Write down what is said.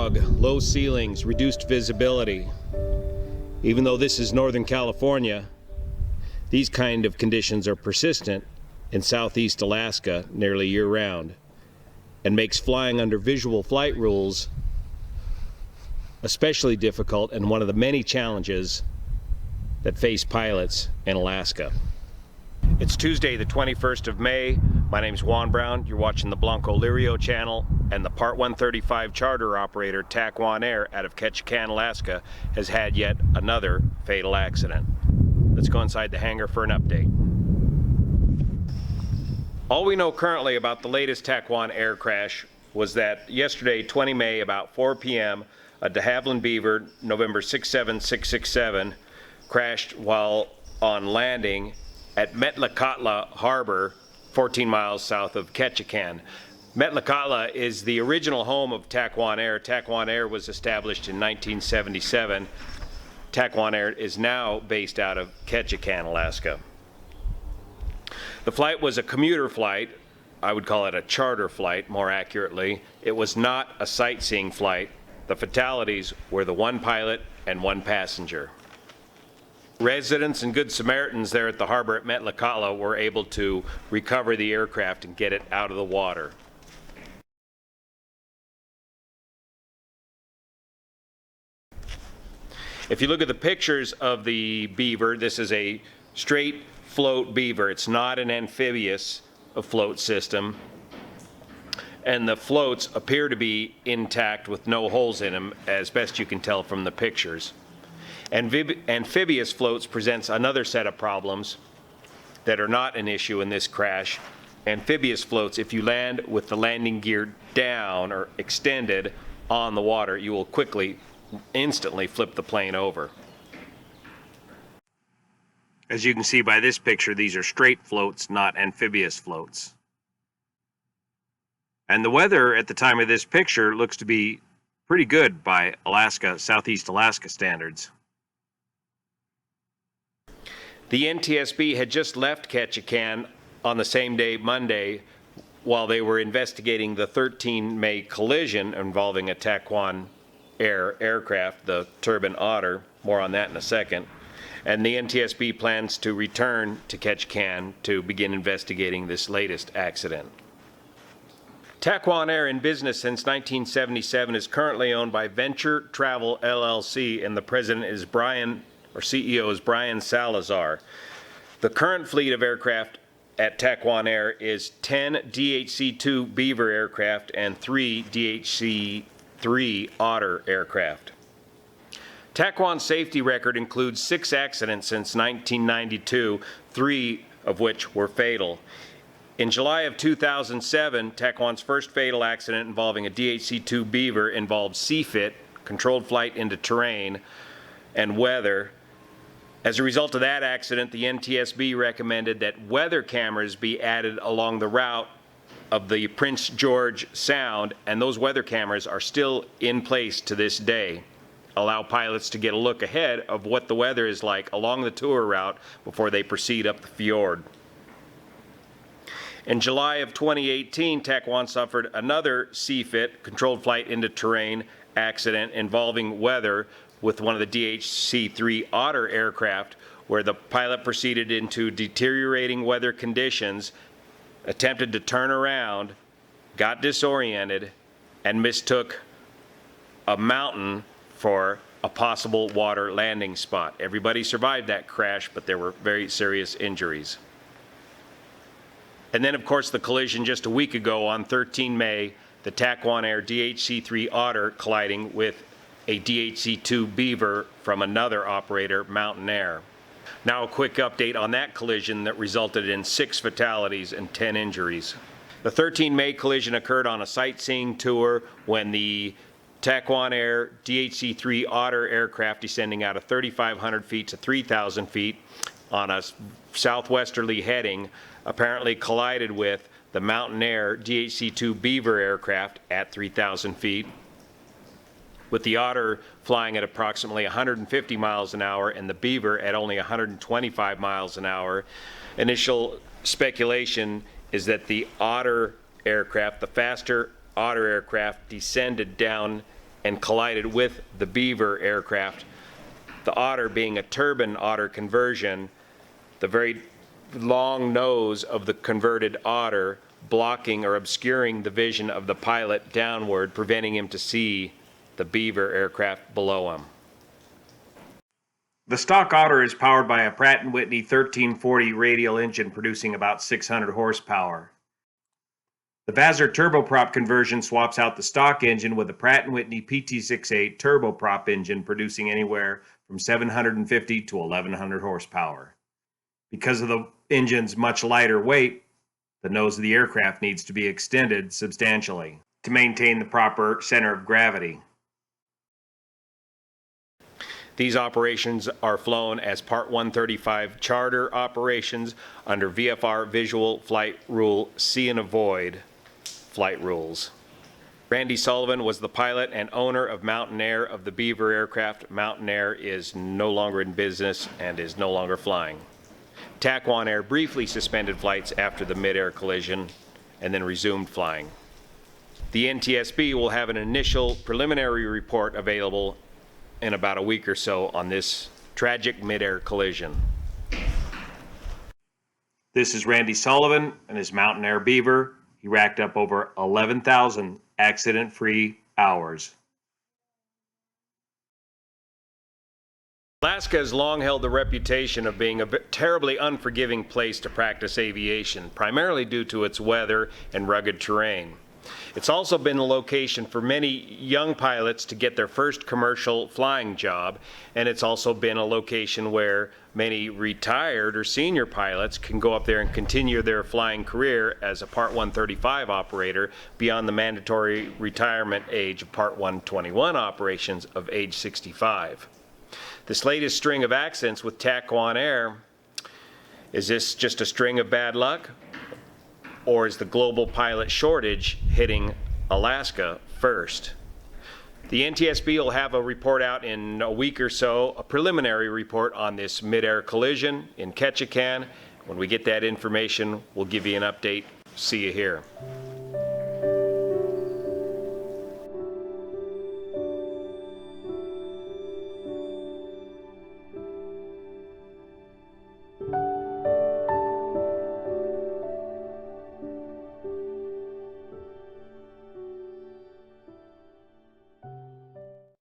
fog, low ceilings, reduced visibility. Even though this is Northern California, these kind of conditions are persistent in southeast Alaska nearly year-round and makes flying under visual flight rules especially difficult and one of the many challenges that face pilots in Alaska. It's Tuesday, the 21st of May. My name's Juan Brown. You're watching the Blancolirio channel, and the Part 135 charter operator Taquon Air out of Ketchikan, Alaska has had yet another fatal accident. Let's go inside the hangar for an update. All we know currently about the latest Taquon Air crash was that yesterday, 20 May, about 4 p.m., a de Havilland Beaver, November 67667, crashed while on landing at Metlakatla Harbor, 14 miles south of Ketchikan. Metlakatla is the original home of Taquon Air. Taquon Air was established in 1977. Taquon Air is now based out of Ketchikan, Alaska. The flight was a commuter flight. I would call it a charter flight, more accurately. It was not a sightseeing flight. The fatalities were the one pilot and one passenger. Residents and Good Samaritans there at the harbor at Metlakatla were able to recover the aircraft and get it out of the water. If you look at the pictures of the Beaver, this is a straight float Beaver. It's not an amphibious float system. And the floats appear to be intact with no holes in them, as best you can tell from the pictures. Amphibious floats presents another set of problems that are not an issue in this crash. Amphibious floats, if you land with the landing gear down or extended on the water, you will instantly flip the plane over. As you can see by this picture, these are straight floats, not amphibious floats. And the weather at the time of this picture looks to be pretty good by Southeast Alaska standards. The NTSB had just left Ketchikan on the same day, Monday, while they were investigating the 13 May collision involving a Taquon Air aircraft, the Turbine Otter. More on that in a second. And the NTSB plans to return to Ketchikan to begin investigating this latest accident. Taquon Air, in business since 1977, is currently owned by Venture Travel LLC, and the president is CEO is Brian Salazar. The current fleet of aircraft at Taquon Air is 10 DHC-2 Beaver aircraft and 3 DHC-3 Otter aircraft. Taquon's safety record includes 6 accidents since 1992, 3 of which were fatal. In July of 2007, Taquon's first fatal accident involving a DHC-2 Beaver involved CFIT, controlled flight into terrain, and weather. As a result of that accident, the NTSB recommended that weather cameras be added along the route of the Prince George Sound, and those weather cameras are still in place to this day. Allow pilots to get a look ahead of what the weather is like along the tour route before they proceed up the fjord. In July of 2018, Taquon suffered another CFIT, controlled flight into terrain, accident involving weather with one of the DHC-3 Otter aircraft, where the pilot proceeded into deteriorating weather conditions, attempted to turn around, got disoriented, and mistook a mountain for a possible water landing spot. Everybody survived that crash, but there were very serious injuries. And then, of course, the collision just a week ago on 13 May, the Taquon Air DHC-3 Otter colliding with a DHC-2 Beaver from another operator, Mountain Air. Now a quick update on that collision that resulted in 6 fatalities and 10 injuries. The 13 May collision occurred on a sightseeing tour when the Taquon Air DHC-3 Otter aircraft, descending out of 3,500 feet to 3,000 feet on a southwesterly heading, apparently collided with the Mountain Air DHC-2 Beaver aircraft at 3,000 feet, with the Otter flying at approximately 150 miles an hour and the Beaver at only 125 miles an hour. Initial speculation is that the Otter aircraft, the faster Otter aircraft, descended down and collided with the Beaver aircraft, the Otter being a turbine Otter conversion, the very long nose of the converted Otter blocking or obscuring the vision of the pilot downward, preventing him to see the Beaver aircraft below him. The stock Otter is powered by a Pratt & Whitney 1340 radial engine producing about 600 horsepower. The Vazor turboprop conversion swaps out the stock engine with a Pratt & Whitney PT68 turboprop engine producing anywhere from 750 to 1100 horsepower. Because of the engine's much lighter weight, the nose of the aircraft needs to be extended substantially to maintain the proper center of gravity. These operations are flown as Part 135 charter operations under VFR Visual Flight Rule See and Avoid flight rules. Randy Sullivan was the pilot and owner of Mountain Air of the Beaver aircraft. Mountain Air is no longer in business and is no longer flying. Taquon Air briefly suspended flights after the mid-air collision and then resumed flying. The NTSB will have an initial preliminary report available in about a week or so on this tragic mid-air collision. This is Randy Sullivan and his Mountain Air Beaver. He racked up over 11,000 accident-free hours. Alaska has long held the reputation of being a terribly unforgiving place to practice aviation, primarily due to its weather and rugged terrain. It's also been a location for many young pilots to get their first commercial flying job, and it's also been a location where many retired or senior pilots can go up there and continue their flying career as a Part 135 operator beyond the mandatory retirement age of Part 121 operations of age 65. This latest string of accidents with Taquon Air, is this just a string of bad luck? Or is the global pilot shortage hitting Alaska first? The NTSB will have a report out in a week or so, a preliminary report on this mid-air collision in Ketchikan. When we get that information, we'll give you an update. See you here.